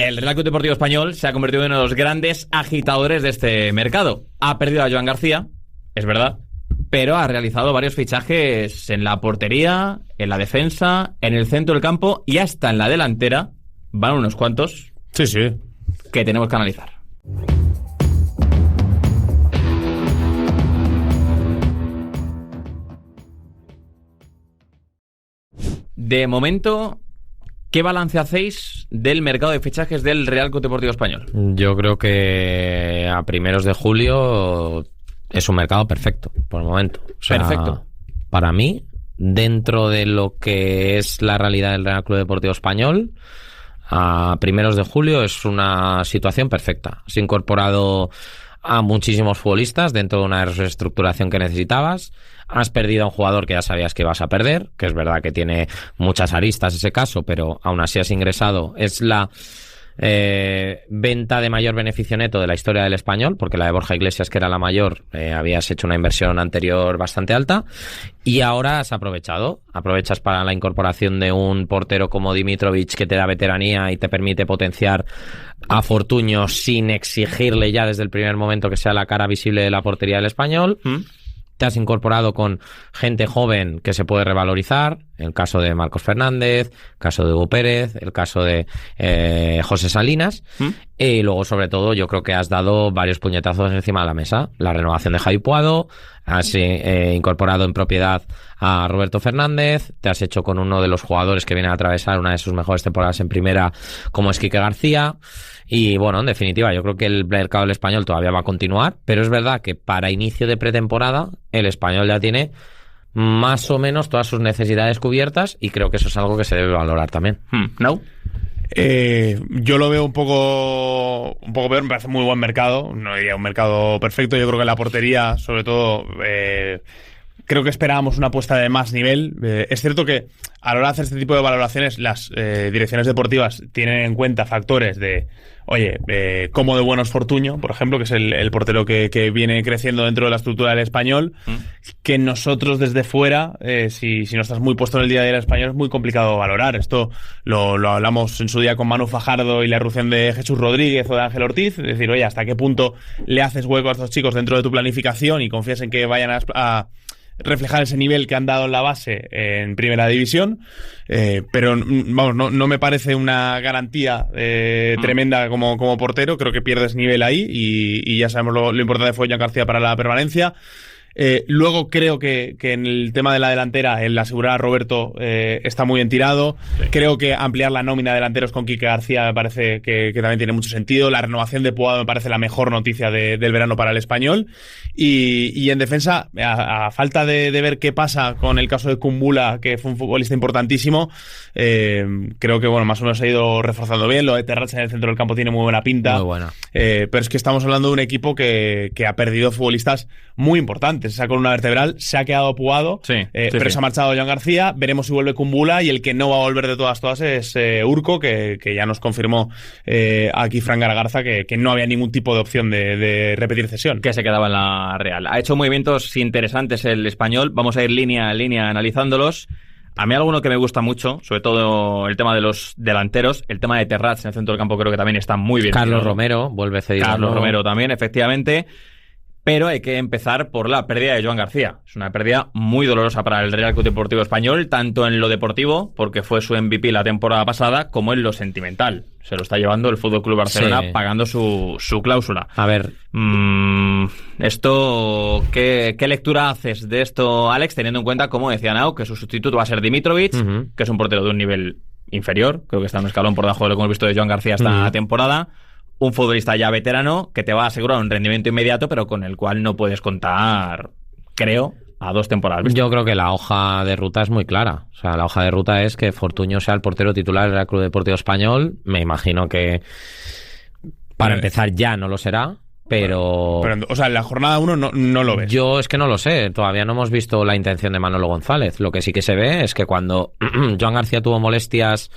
El Real Club Deportivo Español se ha convertido en uno de los grandes agitadores de este mercado. Ha perdido a Joan García, es verdad, pero ha realizado varios fichajes en la portería, en la defensa, en el centro del campo y hasta en la delantera. Van unos cuantos. Sí. Que tenemos que analizar. De momento, ¿qué balance hacéis del mercado de fichajes del Real Club Deportivo Español? Yo creo que a primeros de julio es un mercado perfecto, por el momento. O sea, perfecto. Para mí, dentro de lo que es la realidad del Real Club Deportivo Español, a primeros de julio es una situación perfecta. Has incorporado a muchísimos futbolistas dentro de una reestructuración que necesitabas. Has perdido a un jugador que ya sabías que ibas a perder, que es verdad que tiene muchas aristas ese caso, pero aún así has ingresado. Es la venta de mayor beneficio neto de la historia del Español, porque la de Borja Iglesias, que era la mayor, habías hecho una inversión anterior bastante alta, y ahora has aprovechas para la incorporación de un portero como Dimitrovic, que te da veteranía y te permite potenciar a Fortuño sin exigirle ya desde el primer momento que sea la cara visible de la portería del Español. Te has incorporado con gente joven que se puede revalorizar, el caso de Marcos Fernández, el caso de Hugo Pérez, el caso de José Salinas, y luego sobre todo yo creo que has dado varios puñetazos encima de la mesa. La renovación de Javi Puado, has incorporado en propiedad a Roberto Fernández, te has hecho con uno de los jugadores que viene a atravesar una de sus mejores temporadas en primera, como es Quique García. Y bueno, en definitiva, yo creo que el mercado del Español todavía va a continuar, pero es verdad que para inicio de pretemporada el Español ya tiene más o menos todas sus necesidades cubiertas, y creo que eso es algo que se debe valorar también. ¿No? Yo lo veo un poco peor. Me parece muy buen mercado, no diría un mercado perfecto. Yo creo que la portería, sobre todo, creo que esperábamos una apuesta de más nivel. Es cierto que a la hora de hacer este tipo de valoraciones, las direcciones deportivas tienen en cuenta factores de, cómo de bueno es Fortuño, por ejemplo, que es el portero que viene creciendo dentro de la estructura del Español, que nosotros desde fuera, si no estás muy puesto en el día a día del Español, es muy complicado valorar. Esto lo hablamos en su día con Manu Fajardo y la irrupción de Jesús Rodríguez o de Ángel Ortiz, es decir, hasta qué punto le haces hueco a estos chicos dentro de tu planificación y confías en que vayan a reflejar ese nivel que han dado en la base en primera división, pero vamos, no me parece una garantía tremenda como portero. Creo que pierdes nivel ahí y ya sabemos lo importante fue Joan García para la permanencia. Luego creo que en el tema de la delantera el asegurar a Roberto está muy bien tirado. Sí. Creo que ampliar la nómina de delanteros con Quique García me parece que también tiene mucho sentido. La renovación de Puado me parece la mejor noticia del verano para el Español. Y en defensa, a falta de ver qué pasa con el caso de Kumbula, que fue un futbolista importantísimo, creo que más o menos se ha ido reforzando bien. Lo de Terrats en el centro del campo tiene muy buena pinta. Muy buena. Pero es que estamos hablando de un equipo que ha perdido futbolistas muy importantes. Esa columna vertebral se ha quedado Puado, pero se ha marchado Joan García. Veremos si vuelve Kumbula, y el que no va a volver de todas es Urco, que ya nos confirmó aquí Fran Garagarza que no había ningún tipo de opción de repetir cesión. Que se quedaba en la Real. Ha hecho movimientos interesantes el Español. Vamos a ir línea a línea analizándolos. A mí alguno que me gusta mucho, sobre todo el tema de los delanteros, el tema de Terrats en el centro del campo creo que también está muy bien. Carlos Romero vuelve cedido. Carlos Romero también, efectivamente. Pero hay que empezar por la pérdida de Joan García. Es una pérdida muy dolorosa para el Real Club Deportivo Español, tanto en lo deportivo, porque fue su MVP la temporada pasada, como en lo sentimental. Se lo está llevando el FC Barcelona, pagando su cláusula. A ver, esto, ¿qué lectura haces de esto, Alex, teniendo en cuenta, como decía Nau, que su sustituto va a ser Dimitrovic, que es un portero de un nivel inferior, creo que está un escalón por debajo de lo que hemos visto de Joan García esta temporada? Un futbolista ya veterano que te va a asegurar un rendimiento inmediato, pero con el cual no puedes contar, creo, a 2 temporadas. ¿Viste? Yo creo que la hoja de ruta es muy clara. O sea, la hoja de ruta es que Fortuño sea el portero titular del Real Club Deportivo Español. Me imagino que para empezar ya no lo será. Pero, o sea, en la jornada 1 no lo ves. Yo es que no lo sé, todavía no hemos visto la intención de Manolo González. Lo que sí que se ve es que cuando Joan García tuvo molestias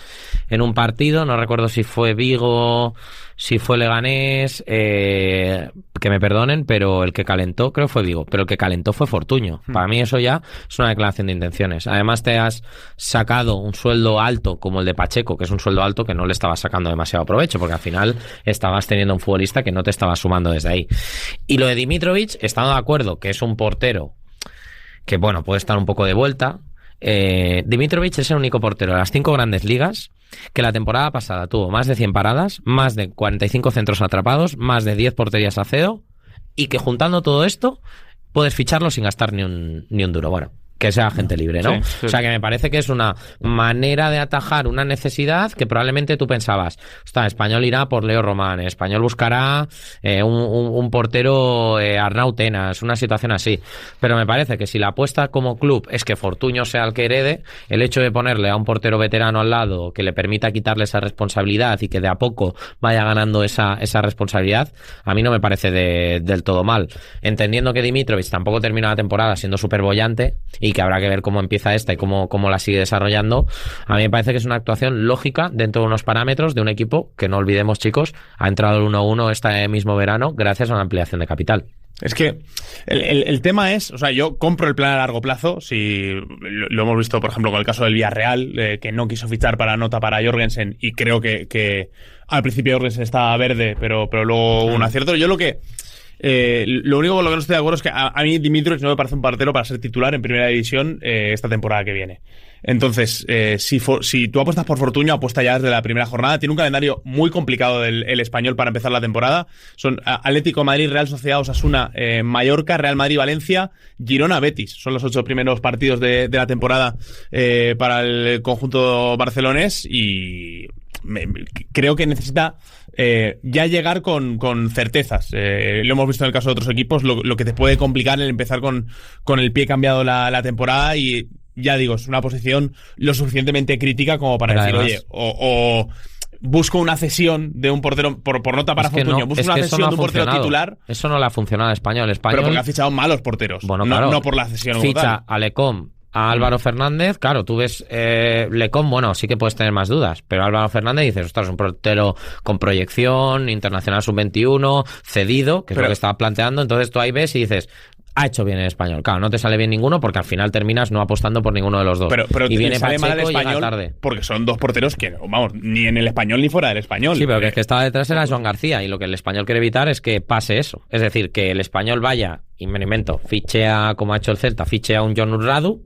en un partido, no recuerdo si fue Vigo, si fue Leganés, que me perdonen, pero el que calentó, creo que fue Vigo, pero el que calentó fue Fortuño. Para mí eso ya es una declaración de intenciones. Además te has sacado un sueldo alto como el de Pacheco, que es un sueldo alto que no le estabas sacando demasiado provecho, porque al final estabas teniendo un futbolista que no te estaba sumando desde ahí. Y lo de Dimitrovic, estando de acuerdo que es un portero que, bueno, puede estar un poco de vuelta. Dimitrovic es el único portero de las 5 grandes ligas que la temporada pasada tuvo más de 100 paradas, más de 45 centros atrapados, más de 10 porterías a cero, y que juntando todo esto puedes ficharlo sin gastar ni un duro. Bueno, que sea gente libre, ¿no? Sí. O sea, que me parece que es una manera de atajar una necesidad que probablemente tú pensabas, Español irá por Leo Román, Español buscará un portero Arnau Tenas, una situación así. Pero me parece que si la apuesta como club es que Fortuño sea el que herede, el hecho de ponerle a un portero veterano al lado que le permita quitarle esa responsabilidad y que de a poco vaya ganando esa responsabilidad, a mí no me parece del todo mal. Entendiendo que Dimitrovic tampoco termina la temporada siendo súper bollante y que habrá que ver cómo empieza esta y cómo la sigue desarrollando, a mí me parece que es una actuación lógica dentro de unos parámetros de un equipo que, no olvidemos, chicos, ha entrado el 1-1 este mismo verano gracias a una ampliación de capital. Es que el tema es, o sea, yo compro el plan a largo plazo, si lo hemos visto, por ejemplo, con el caso del Villarreal, que no quiso fichar para Nota para Jorgensen, y creo que al principio Jorgensen estaba verde, pero luego un acierto. Yo lo único con lo que no estoy de acuerdo es que a mí Dimitrovic no me parece un portero para ser titular en primera división esta temporada que viene. Entonces, si tú apuestas por Fortuño, apuesta ya desde la primera jornada. Tiene un calendario muy complicado el Español para empezar la temporada. Son Atlético de Madrid, Real Sociedad, Osasuna, Mallorca, Real Madrid, Valencia, Girona, Betis. Son los 8 primeros partidos de la temporada para el conjunto barcelonés, y creo que necesita ya llegar con certezas. Lo hemos visto en el caso de otros equipos, lo que te puede complicar el empezar con el pie cambiado la temporada, y ya digo, es una posición lo suficientemente crítica como para decir, además, oye, o busco una cesión de un portero por Nota para Fortuño, busco una cesión de un portero titular. Eso no le ha funcionado al Español. Pero porque ha fichado malos porteros, bueno, claro, no por la cesión. Ficha a Lecom, a Álvaro Fernández, claro, tú ves Lecom, bueno, sí que puedes tener más dudas, pero Álvaro Fernández dices, ostras, es un portero con proyección, internacional sub-21, cedido, que es lo que estaba planteando, entonces tú ahí ves y dices, ha hecho bien el Español. Claro, no te sale bien ninguno porque al final terminas no apostando por ninguno de los dos. Pero y viene sale mal el Pacheco, Español llega tarde. Porque son dos porteros que, vamos, ni en el Español ni fuera del Español. Sí, pero que es que estaba detrás era Joan García, y lo que el Español quiere evitar es que pase eso. Es decir, que el Español vaya, y me invento, fiche a, como ha hecho el Celta, fiche a un Jon Urradu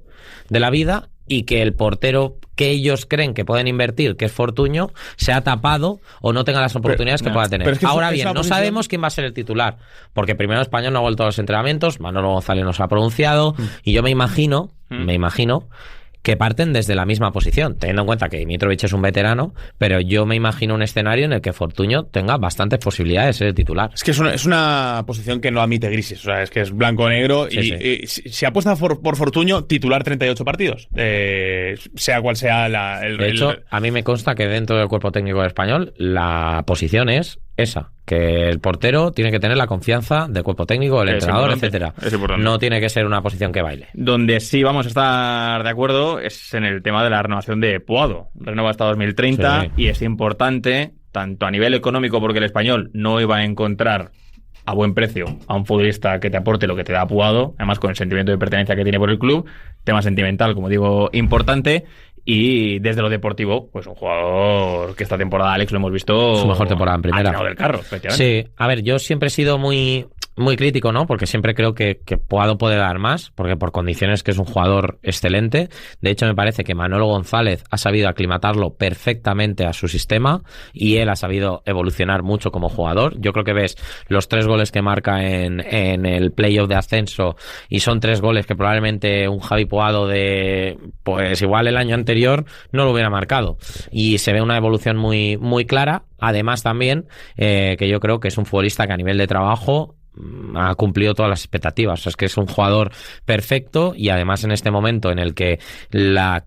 de la vida, y que el portero que ellos creen que pueden invertir, que es Fortuño, sea tapado o no tenga las oportunidades que pueda tener. Es que ahora bien, no sabemos quién va a ser el titular, porque primero el Español no ha vuelto a los entrenamientos, Manolo González nos ha pronunciado, y yo me imagino que parten desde la misma posición, teniendo en cuenta que Dimitrovic es un veterano, pero yo me imagino un escenario en el que Fortuño tenga bastantes posibilidades de ser el titular. Es que es una posición que no admite grises, o sea, es que es blanco-negro, y si apuesta por Fortuño, titular 38 partidos, sea cual sea De hecho, a mí me consta que dentro del cuerpo técnico del Español la posición es esa, que el portero tiene que tener la confianza del cuerpo técnico, del entrenador, etcétera. No tiene que ser una posición que baile. Donde sí vamos a estar de acuerdo es en el tema de la renovación de Puado. Renova hasta 2030, y es importante, tanto a nivel económico, porque el Español no iba a encontrar a buen precio a un futbolista que te aporte lo que te da Puado, además con el sentimiento de pertenencia que tiene por el club, tema sentimental, como digo, importante. Y desde lo deportivo, pues un jugador que esta temporada, Alex, lo hemos visto su mejor temporada en primera. Ha tirado del carro, efectivamente. Sí, a ver, yo siempre he sido muy crítico, ¿no? Porque siempre creo que Puado puede dar más, porque por condiciones que es un jugador excelente. De hecho, me parece que Manolo González ha sabido aclimatarlo perfectamente a su sistema, y él ha sabido evolucionar mucho como jugador. Yo creo que ves los 3 goles que marca en el playoff de ascenso, y son 3 goles que probablemente un Javi Puado de, pues igual el año anterior no lo hubiera marcado, y se ve una evolución muy clara. Además también que yo creo que es un futbolista que a nivel de trabajo ha cumplido todas las expectativas. O sea, es que es un jugador perfecto y además en este momento en el que la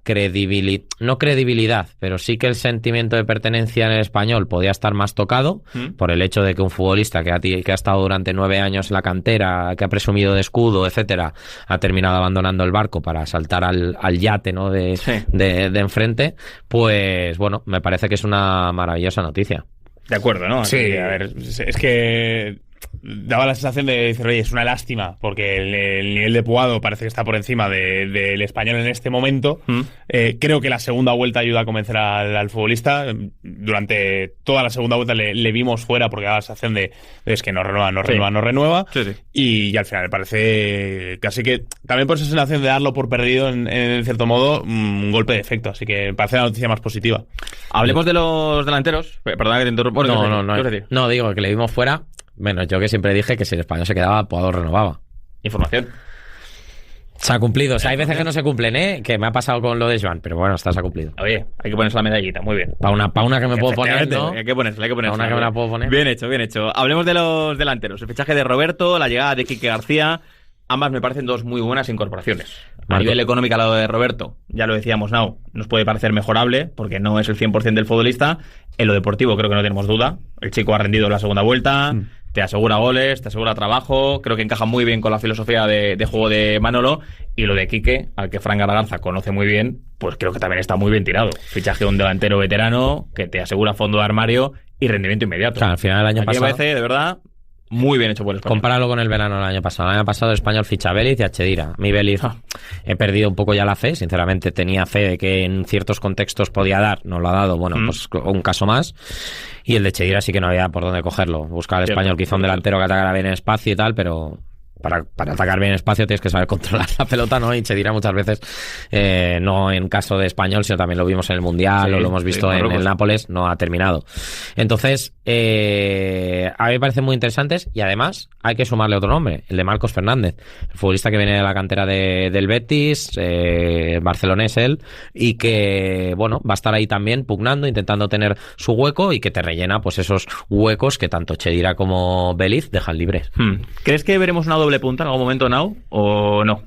no credibilidad, pero sí que el sentimiento de pertenencia en el Español podía estar más tocado por el hecho de que un futbolista que ha estado durante 9 años en la cantera, que ha presumido de escudo, etcétera, ha terminado abandonando el barco para saltar al yate, ¿no? de enfrente, pues bueno, me parece que es una maravillosa noticia. De acuerdo, ¿no? Sí, a ver, es que daba la sensación de decir, oye, es una lástima, porque el nivel de Puado parece que está por encima del Español en este momento. Creo que la segunda vuelta ayuda a convencer al futbolista. Durante toda la segunda vuelta le vimos fuera porque daba la sensación de es que no renueva. Sí. Y al final me parece casi que, también por esa sensación de darlo por perdido, en cierto modo, un golpe de efecto. Así que me parece la noticia más positiva. Hablemos de los delanteros. Perdona que te interrumpa. No, digo que le vimos fuera. Bueno, yo que siempre dije que si el Español se quedaba, Puado renovaba. Información. Se ha cumplido. O sea, hay veces que no se cumplen, ¿eh? Que me ha pasado con lo de Joan, pero bueno, se ha cumplido. Oye, hay que ponerse la medallita, muy bien. Para una que me puedo poner, ¿no? Hay que ponerse. Para una que me la puedo poner. Bien hecho. Hablemos de los delanteros. El fichaje de Roberto, la llegada de Quique García. Ambas me parecen dos muy buenas incorporaciones. A nivel económico, al lado de Roberto, ya lo decíamos, nos puede parecer mejorable, porque no es el 100% del futbolista. En lo deportivo creo que no tenemos duda. El chico ha rendido la segunda vuelta, te asegura goles, te asegura trabajo. Creo que encaja muy bien con la filosofía de juego de Manolo. Y lo de Quique, al que Fran Gargarza conoce muy bien, pues creo que también está muy bien tirado. Fichaje de un delantero veterano que te asegura fondo de armario y rendimiento inmediato. Claro, al final del año pasado me parece, de verdad, muy bien hecho por el Español. Compáralo con el verano del año pasado. El año pasado el Español ficha a Vélez y a Chedira. Mi Vélez he perdido un poco ya la fe. Sinceramente tenía fe de que en ciertos contextos podía dar. No lo ha dado. Bueno, pues un caso más. Y el de Chedira sí que no había por dónde cogerlo. Buscaba el Español, quizá un delantero que atacara bien en espacio y tal, pero para atacar bien espacio tienes que saber controlar la pelota, ¿no? Y Chedira muchas veces, no en caso de Español, sino también lo vimos en el Mundial, o lo hemos visto en el Nápoles, no ha terminado. Entonces, a mí me parecen muy interesantes y además hay que sumarle otro nombre, el de Marcos Fernández, el futbolista que viene de la cantera del Betis, barcelonés él, y que, bueno, va a estar ahí también pugnando, intentando tener su hueco y que te rellena pues esos huecos que tanto Chedira como Vélez dejan libres. ¿Crees que veremos una doble punta en algún momento, Nau, o no?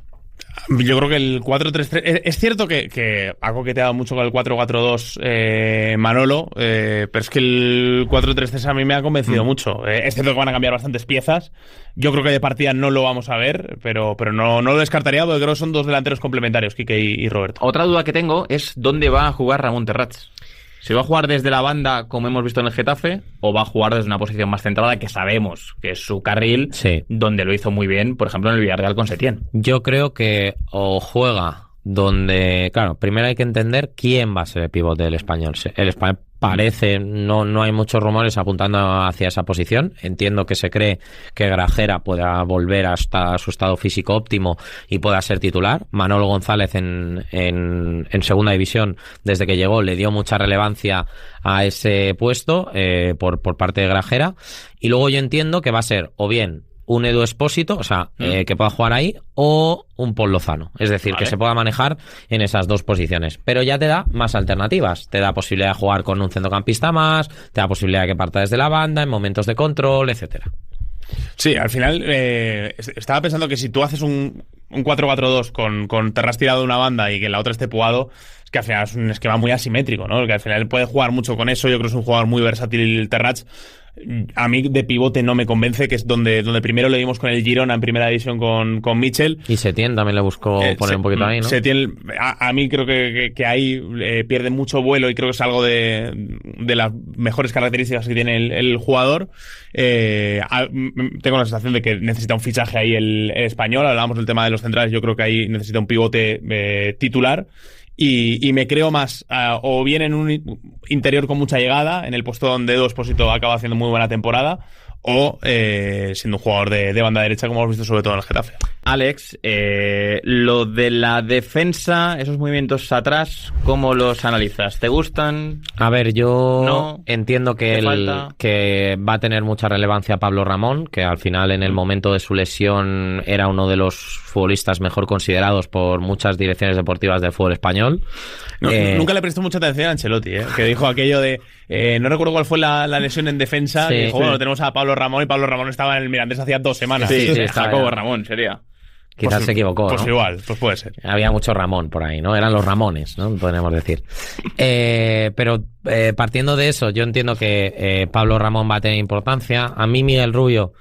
Yo creo que el 4-3-3... Es cierto que ha coqueteado mucho con el 4-4-2 Manolo, pero es que el 4-3-3 a mí me ha convencido mucho. Es cierto que van a cambiar bastantes piezas. Yo creo que de partida no lo vamos a ver, pero no lo descartaría porque creo que son dos delanteros complementarios, Quique y Roberto. Otra duda que tengo es dónde va a jugar Ramón Terrats. ¿Se va a jugar desde la banda, como hemos visto en el Getafe, o va a jugar desde una posición más centrada, que sabemos que es su carril, donde lo hizo muy bien, por ejemplo, en el Villarreal con Setién? Yo creo que o juega donde... Claro, primero hay que entender quién va a ser el pivote del Español. El Español parece, no hay muchos rumores apuntando hacia esa posición. Entiendo que se cree que Grajera pueda volver hasta su estado físico óptimo y pueda ser titular. Manolo González en segunda división, desde que llegó, le dio mucha relevancia a ese puesto por parte de Grajera. Y luego yo entiendo que va a ser o bien un Edu Expósito, o sea, que pueda jugar ahí, o un Pol Lozano. Es decir, que se pueda manejar en esas dos posiciones. Pero ya te da más alternativas. Te da posibilidad de jugar con un centrocampista más, te da posibilidad de que parta desde la banda, en momentos de control, etcétera. Sí, al final estaba pensando que si tú haces un 4-4-2 con Terrats tirado de una banda y que en la otra esté Puado, es que al final es un esquema muy asimétrico, ¿no? Que al final puede jugar mucho con eso. Yo creo que es un jugador muy versátil Terrats. A mí de pivote no me convence, que es donde primero le dimos con el Girona en primera división con Mitchell. Y Setién también le buscó poner un poquito ahí, ¿no? Setién, a mí creo que ahí pierde mucho vuelo y creo que es algo de las mejores características que tiene el jugador. Tengo la sensación de que necesita un fichaje ahí el español. Hablábamos del tema de los centrales, yo creo que ahí necesita un pivote titular. Y me creo más o bien en un interior con mucha llegada, en el puesto donde Edu Expósito acaba haciendo muy buena temporada, o siendo un jugador de banda derecha, como hemos visto sobre todo en el Getafe. Alex, lo de la defensa, esos movimientos atrás, ¿cómo los analizas? ¿Te gustan? A ver, yo entiendo que va a tener mucha relevancia Pablo Ramón, que al final en el momento de su lesión era uno de los futbolistas mejor considerados por muchas direcciones deportivas del fútbol español. Nunca le prestó mucha atención a Ancelotti, que dijo aquello de... no recuerdo cuál fue la lesión en defensa, que dijo, bueno, tenemos a Pablo Pablo Ramón y Pablo Ramón estaba en el Mirandés hacía 2 semanas. Sí, Jacobo Ramón sería. Quizás se equivocó, Pues ¿no? igual, pues puede ser. Había mucho Ramón por ahí, ¿no? Eran los Ramones, ¿no? Podríamos decir. Pero partiendo de eso, yo entiendo que Pablo Ramón va a tener importancia. A mí Miguel Rubio,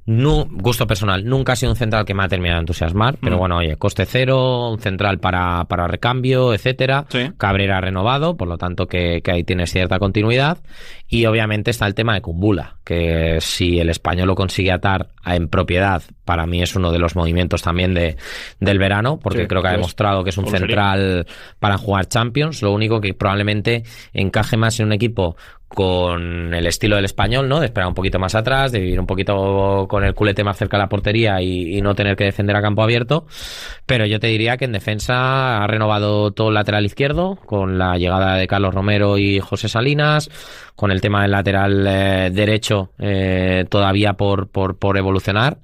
gusto personal, nunca ha sido un central que me ha terminado de entusiasmar, pero bueno, oye, coste cero, un central para recambio, etcétera. Sí. Cabrera renovado, por lo tanto que ahí tienes cierta continuidad. Y obviamente está el tema de Kumbula, que si el Español lo consigue atar en propiedad, para mí es uno de los movimientos también del verano, porque creo que ha demostrado que es un central para jugar Champions. Lo único que probablemente encaje más en un equipo con el estilo del Español, ¿no? De esperar un poquito más atrás, de vivir un poquito con el culete más cerca de la portería y no tener que defender a campo abierto. Pero yo te diría que en defensa ha renovado todo el lateral izquierdo, con la llegada de Carlos Romero y José Salinas, con el tema del lateral derecho todavía por evolucionar.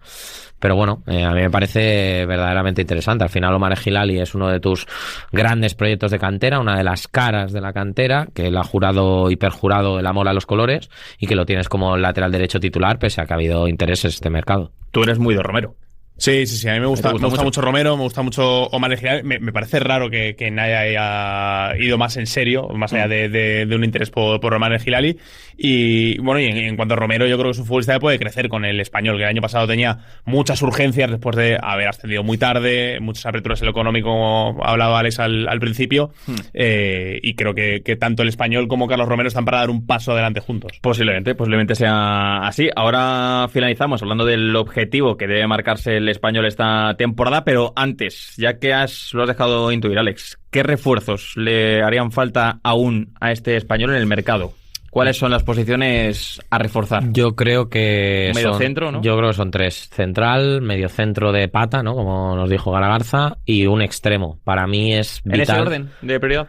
Pero bueno, a mí me parece verdaderamente interesante. Al final Omar Gilali es uno de tus grandes proyectos de cantera, una de las caras de la cantera, que él ha jurado y perjurado el amor a los colores y que lo tienes como lateral derecho titular, pese a que ha habido intereses en este mercado. Tú eres muy de Romero. Sí, a mí me gusta mucho Romero, me gusta mucho Omar Gilali. Me parece raro que nadie haya ido más en serio, más allá de un interés por Omar Gilali. Y bueno, y en cuanto a Romero, yo creo que es un futbolista que puede crecer con el Español, que el año pasado tenía muchas urgencias después de haber ascendido muy tarde, muchas aperturas en lo económico, como hablaba Alex al principio. Y creo que tanto el Español como Carlos Romero están para dar un paso adelante juntos. Posiblemente sea así. Ahora finalizamos hablando del objetivo que debe marcarse el Español esta temporada, pero antes, ya que lo has dejado intuir, Alex, ¿qué refuerzos le harían falta aún a este Español en el mercado? ¿Cuáles son las posiciones a reforzar? Yo creo que mediocentro, ¿no? Yo creo que son 3: central, mediocentro de pata, ¿no? Como nos dijo Galagarza, y un extremo. Para mí es vital. ¿En ese orden de prioridad?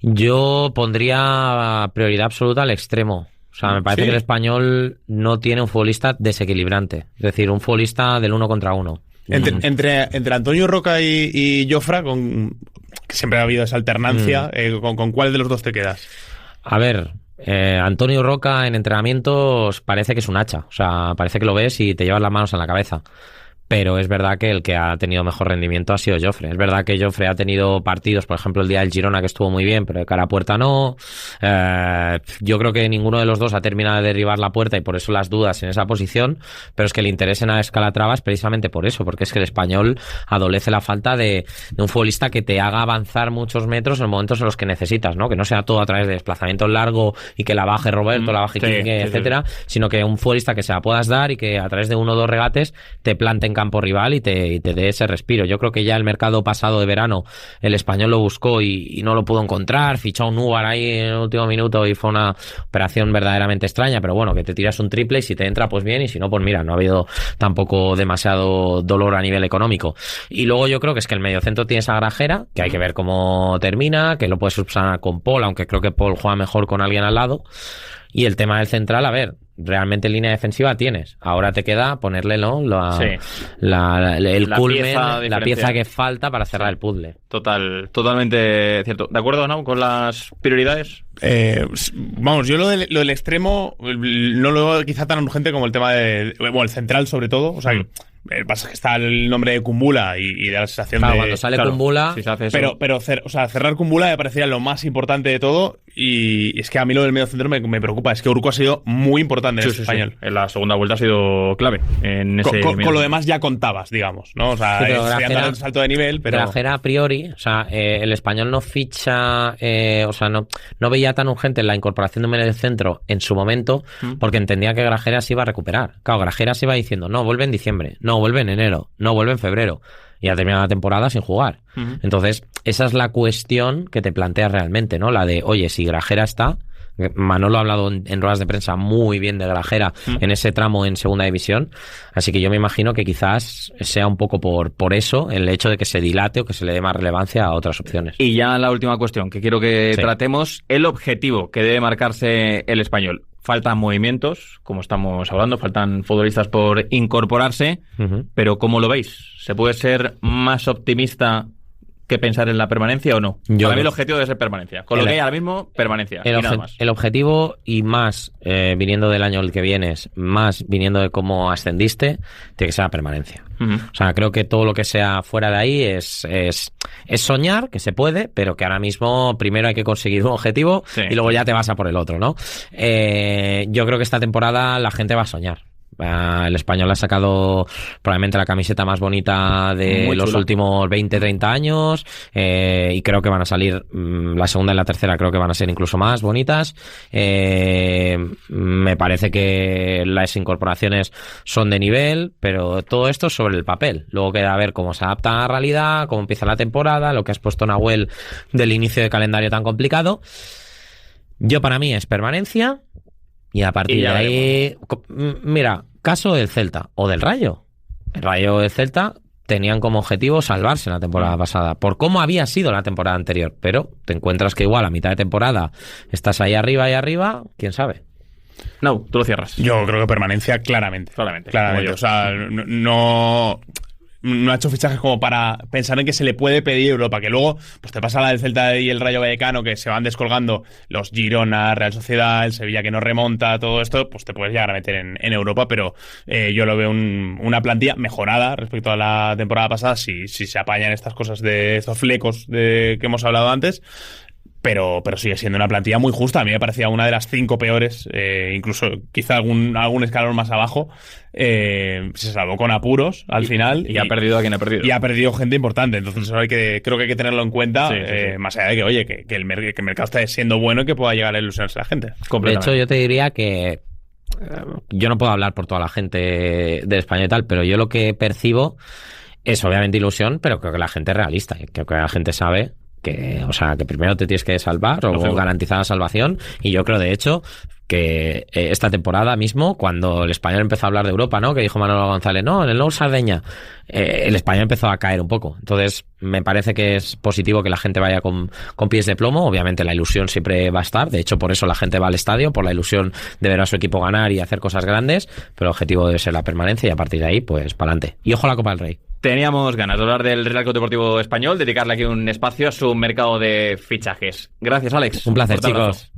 Yo pondría prioridad absoluta al extremo. O sea, me parece que el Español no tiene un futbolista desequilibrante. Es decir, un futbolista del 1 contra 1. Entre Antonio Roca y Jofra, que siempre ha habido esa alternancia, ¿con cuál de los dos te quedas? A ver, Antonio Roca en entrenamientos parece que es un hacha. O sea, parece que lo ves y te llevas las manos en la cabeza. Pero es verdad que el que ha tenido mejor rendimiento ha sido Jofre. Es verdad que Jofre ha tenido partidos, por ejemplo el día del Girona, que estuvo muy bien, pero de cara a puerta no. Yo creo que ninguno de los dos ha terminado de derribar la puerta y por eso las dudas en esa posición, pero es que le interesen a Calatrava es precisamente por eso, porque es que el Español adolece la falta de un futbolista que te haga avanzar muchos metros en momentos en los que necesitas, ¿no? Que no sea todo a través de desplazamiento largo y que la baje Roberto, la baje Quique, etcétera, sino que un futbolista que se la puedas dar y que a través de 1 o 2 regates te plante en campo rival y te dé ese respiro. Yo creo que ya el mercado pasado de verano el Español lo buscó y no lo pudo encontrar, fichó a un Núbar ahí en el último minuto y fue una operación verdaderamente extraña, pero bueno, que te tiras un triple y si te entra pues bien y si no pues mira, no ha habido tampoco demasiado dolor a nivel económico. Y luego yo creo que es que el mediocentro tiene esa Grajera, que hay que ver cómo termina, que lo puedes subsanar con Paul, aunque creo que Paul juega mejor con alguien al lado. Y el tema del central, a ver, realmente línea defensiva tienes. Ahora te queda ponerle, ¿no? El culmen, la pieza que falta para cerrar el puzzle. Totalmente cierto. ¿De acuerdo, no? Con las prioridades. Vamos, yo lo del extremo no lo veo quizá tan urgente como el tema del el central, sobre todo. O sea, pasa que está el nombre de Kumbula y da la sensación de cuando sale Kumbula, si se hace eso. pero cerrar Kumbula me parecería lo más importante de todo. Y es que a mí lo del medio centro me preocupa. Es que Urco ha sido muy importante en el Español. En la segunda vuelta ha sido clave. Con lo demás ya contabas, digamos, ¿no? O sea, sería dar un salto de nivel, pero Grajera a priori, o sea, el Español no ficha, o sea, no veía tan urgente la incorporación de un medio centro en su momento, porque entendía que Grajera se iba a recuperar. Claro, Grajera se iba diciendo, no, vuelve en diciembre, no, vuelve en enero, no, vuelve en febrero. Y ha terminado la temporada sin jugar. Entonces, esa es la cuestión que te planteas realmente, ¿no? La de, oye, si Grajera está... Manolo ha hablado en ruedas de prensa muy bien de Grajera en ese tramo en segunda división, así que yo me imagino que quizás sea un poco por eso el hecho de que se dilate o que se le dé más relevancia a otras opciones. Y ya la última cuestión que quiero que tratemos, el objetivo que debe marcarse el Español. Faltan movimientos, como estamos hablando, faltan futbolistas por incorporarse, pero ¿cómo lo veis? ¿Se puede ser más optimista que pensar en la permanencia o no? Para mí el objetivo debe ser permanencia. Con lo que hay ahora mismo, permanencia. Y nada más. El objetivo, y más viniendo del año el que vienes, más viniendo de cómo ascendiste, tiene que ser la permanencia. O sea, creo que todo lo que sea fuera de ahí es soñar, que se puede, pero que ahora mismo primero hay que conseguir un objetivo y luego ya te vas a por el otro, ¿no? Yo creo que esta temporada la gente va a soñar. El Español ha sacado probablemente la camiseta más bonita de los últimos 20-30 años, y creo que van a salir la segunda y la tercera, creo que van a ser incluso más bonitas. Me parece que las incorporaciones son de nivel, pero todo esto es sobre el papel. Luego queda ver cómo se adapta a la realidad, cómo empieza la temporada, lo que has puesto, Nahuel, del inicio de calendario tan complicado. Yo, para mí, es permanencia. Y a partir de ahí, mira, caso del Celta o del Rayo. El Rayo del Celta tenían como objetivo salvarse la temporada pasada, por cómo había sido la temporada anterior. Pero te encuentras que igual a mitad de temporada estás ahí arriba, quién sabe. No, tú lo cierras. Yo creo que permanencia claramente. O sea, no ha hecho fichajes como para pensar en que se le puede pedir Europa, que luego pues te pasa la del Celta y el Rayo Vallecano, que se van descolgando los Girona, Real Sociedad, el Sevilla que no remonta, todo esto, pues te puedes llegar a meter en Europa, pero yo lo veo una plantilla mejorada respecto a la temporada pasada, si se apañan estas cosas de estos flecos que hemos hablado antes. Pero sigue siendo una plantilla muy justa. A mí me parecía una de las 5 peores, incluso quizá algún escalón más abajo. Se salvó con apuros al final. Y ha perdido a quien ha perdido. Y ha perdido gente importante. Entonces eso creo que hay que tenerlo en cuenta, más allá de que, oye, que el mercado está siendo bueno y que pueda llegar a ilusionarse a la gente. De hecho, yo te diría que yo no puedo hablar por toda la gente del Español y tal, pero yo lo que percibo es obviamente ilusión, pero creo que la gente es realista. Creo que la gente sabe que primero te tienes que salvar o garantizar la salvación, y yo creo de hecho que esta temporada mismo, cuando el Español empezó a hablar de Europa, ¿no? Que dijo Manolo González, no, en el Nou Sardeña, el Español empezó a caer un poco. Entonces me parece que es positivo que la gente vaya con pies de plomo. Obviamente la ilusión siempre va a estar, de hecho por eso la gente va al estadio, por la ilusión de ver a su equipo ganar y hacer cosas grandes, pero el objetivo debe ser la permanencia, y a partir de ahí pues para adelante. Y ojo a la Copa del Rey. Teníamos ganas de hablar del Real Club Deportivo Español, dedicarle aquí un espacio a su mercado de fichajes. Gracias, Alex. Un placer, chicos.